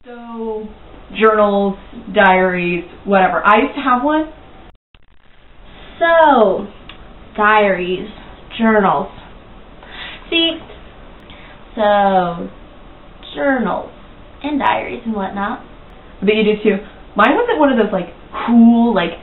So, journals, diaries, whatever. I used to have one. So, diaries, journals. See, so, journals and diaries and whatnot. But you do too. Mine wasn't one of those like cool, like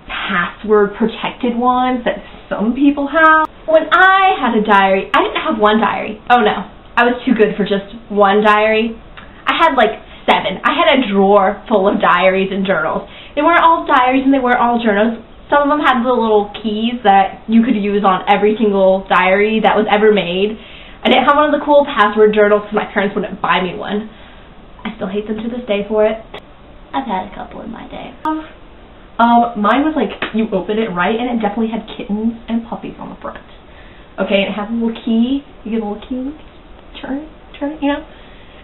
password protected ones that some people have. When I had a diary, I didn't have one diary. Oh no, I was too good for just one diary. I had like 7. I had a drawer full of diaries and journals. They weren't all diaries and they weren't all journals. Some of them had the little keys that you could use on every single diary that was ever made. I didn't have one of the cool password journals because my parents wouldn't buy me one. I still hate them to this day for it. I've had a couple in my day. Mine was like, you open it right, and it definitely had kittens and puppies on the front. Okay, and it has a little key. You get a little key, turn it, you know?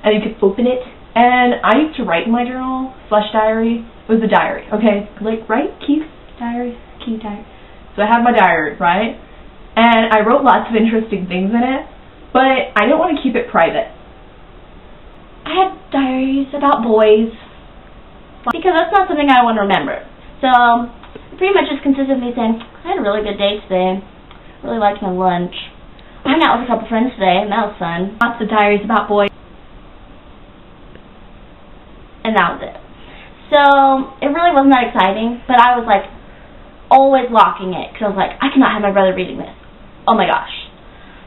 And you could open it. And I used to write in my journal, /diary. It was a diary, okay? Like, write, keep, diary, key, diary. So I had my diary, right? And I wrote lots of interesting things in it, but I didn't want to keep it private. I had diaries about boys, because that's not something I want to remember. So, it pretty much just consisted of me saying, I had a really good day today. Really liked my lunch. I hung out with a couple friends today, and that was fun. Lots of diaries about boys. And that was it. So, it really wasn't that exciting, but I was like, always locking it, because I was like, I cannot have my brother reading this. Oh my gosh.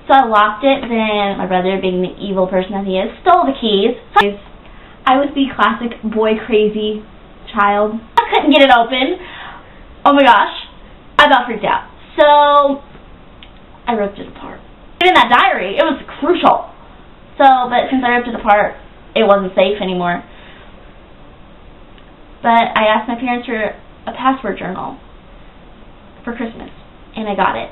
So I locked it, then my brother, being the evil person that he is, stole the keys. So I was the classic boy crazy child. I couldn't get it open. Oh my gosh. I got freaked out. So I ripped it apart. In that diary, it was crucial. But since I ripped it apart, it wasn't safe anymore. But I asked my parents for a password journal for Christmas, and I got it.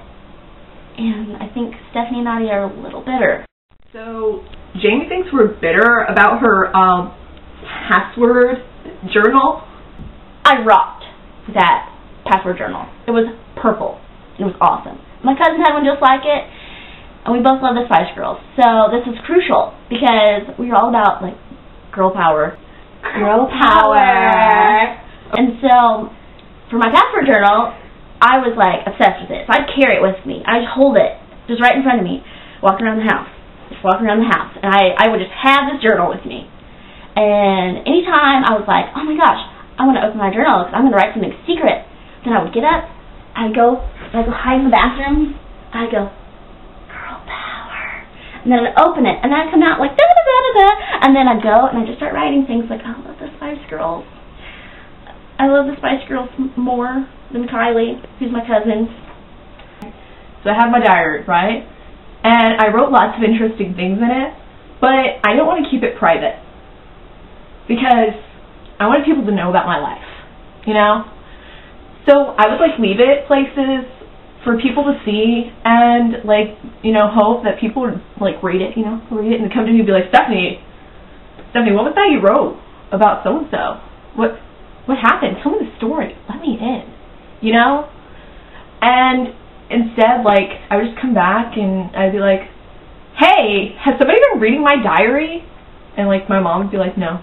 And I think Stephanie and Nadia are a little bitter. So Jamie thinks we're bitter about her password journal. I rocked that password journal. It was purple. It was awesome. My cousin had one just like it, and we both love the Spice Girls. So this was crucial because we were all about like girl power. Girl power. And so for my password journal, I was like obsessed with it. So I'd carry it with me. I'd hold it just right in front of me, walking around the house. Just walking around the house. And I would just have this journal with me. And anytime I was like, oh my gosh, I want to open my journal because I'm going to write something secret. Then I would get up, I'd go hide in the bathroom. I'd go, girl power. And then I'd open it. And then I'd come out like, da-da-da-da-da. And then I'd go and I'd just start writing things like, I love the Spice Girls. I love the Spice Girls more than Kylie, who's my cousin. So I had my diary, right? And I wrote lots of interesting things in it, but I didn't want to keep it private because I wanted people to know about my life, you know? So I would like leave it places for people to see and like, you know, hope that people would like read it, and come to me and be like, Stephanie, what was that you wrote about so-and-so? What happened? Tell me the story. Let me in, you know? And instead, like, I would just come back and I'd be like, hey, has somebody been reading my diary? And, like, my mom would be like, no.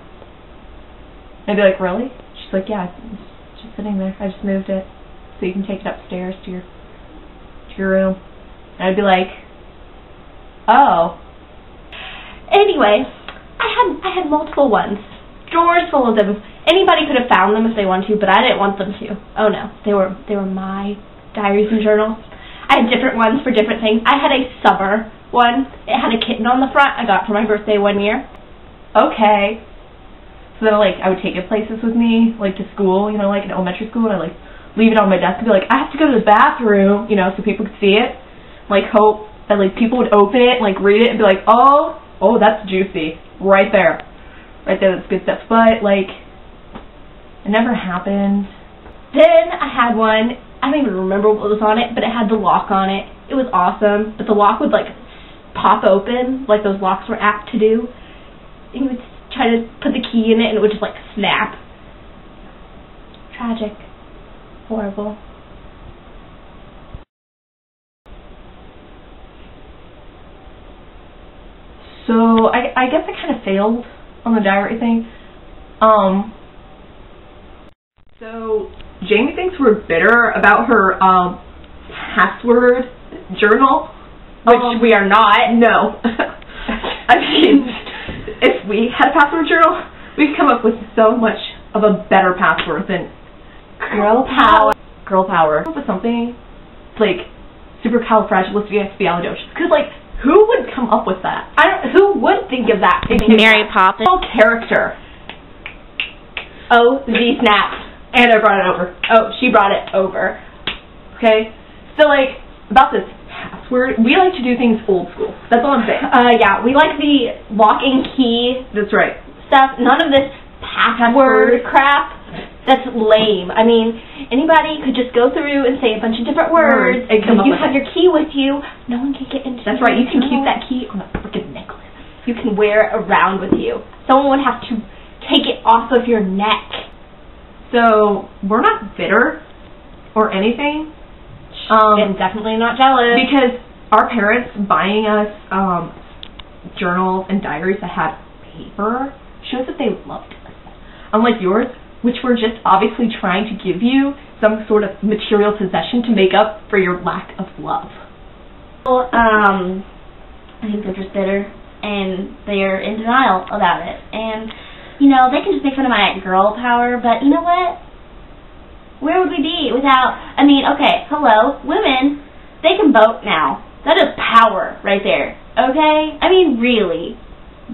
And I'd be like, really? She's like, yeah, it's just sitting there. I just moved it so you can take it upstairs to your room. And I'd be like, oh. Anyway, I had multiple ones. Drawers full of them. Anybody could have found them if they wanted to, but I didn't want them to. Oh no, they were my diaries and journals. I had different ones for different things. I had a summer one. It had a kitten on the front I got for my birthday one year. Okay. So then like I would take it places with me, like to school, like in elementary school, and I like leave it on my desk and be like, I have to go to the bathroom, so people could see it. Like hope that like people would open it, like read it and be like, oh, that's juicy. Right there. Right there, that's good stuff. But like it never happened. Then I had one, I don't even remember what was on it, but it had the lock on it. It was awesome, but the lock would like pop open, like those locks were apt to do. And you would try to put the key in it and it would just like snap. Tragic. Horrible. So I guess I kind of failed on the diary thing, So Jamie thinks we're bitter about her password journal, which we are not. No. I mean, if we had a password journal, we'd come up with so much of a better password than girl power. Girl power. Come up with something like supercalifragilisticexpialidocious. Because, like, who would come up with that? Who would think of that? Mary Poppins. Character. Oh, Z snaps. And I brought it over. Oh, she brought it over. Okay? So, like, about this password, we like to do things old school. That's all I'm saying. Yeah, we like the lock and key. That's right. Stuff. None of this password crap. That's lame. I mean, anybody could just go through and say a bunch of different words. And if you have your key with you, no one can get into it. That's right. You can keep that key on a freaking necklace. You can wear it around with you. Someone would have to take it off of your neck. So, we're not bitter or anything. And definitely not jealous. Because our parents buying us journals and diaries that had paper shows that they loved us. Unlike yours, which we're just obviously trying to give you some sort of material possession to make up for your lack of love. Well, I think they're just bitter, and they're in denial about it. And, you know, they can just make fun of my girl power, but you know what? Where would we be without, I mean, okay, hello, women, they can vote now. That is power right there, okay? I mean, really,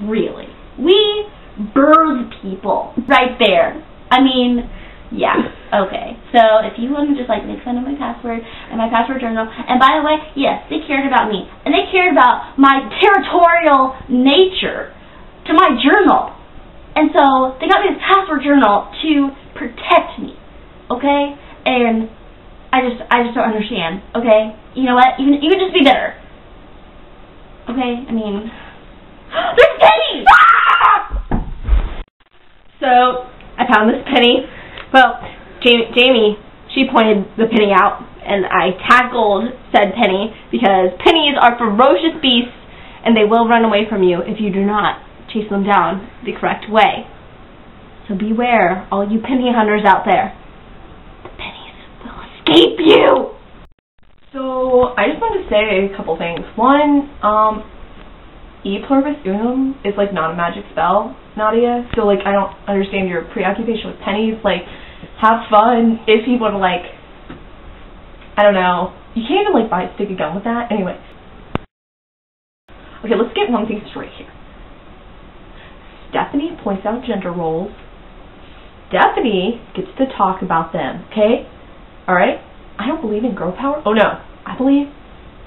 really. We birth people right there. I mean, yeah, okay. So if you want to just, like, make fun of my password and my password journal, and by the way, yes, they cared about me, and they cared about my territorial nature to my journal. And so they got me this password journal to protect me. Okay, and I just don't understand. Okay, you know what? You can just be bitter. Okay, I mean, there's pennies. So I found this penny. Well, Jamie, she pointed the penny out, and I tackled said penny because pennies are ferocious beasts, and they will run away from you if you do not chase them down the correct way. So beware, all you penny hunters out there. Escape you! So, I just wanted to say a couple things. One, E pluribus unum is, like, not a magic spell, Nadia. So, like, I don't understand your preoccupation with pennies. Like, have fun if you want to, like, I don't know. You can't even, like, buy a stick of gum with that. Anyway. Okay, let's get one thing straight here. Stephanie points out gender roles. Stephanie gets to talk about them, okay? Alright? I don't believe in girl power. Oh no. I believe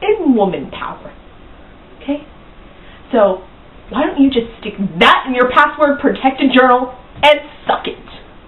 in woman power. Okay? So, why don't you just stick that in your password protected journal and suck it?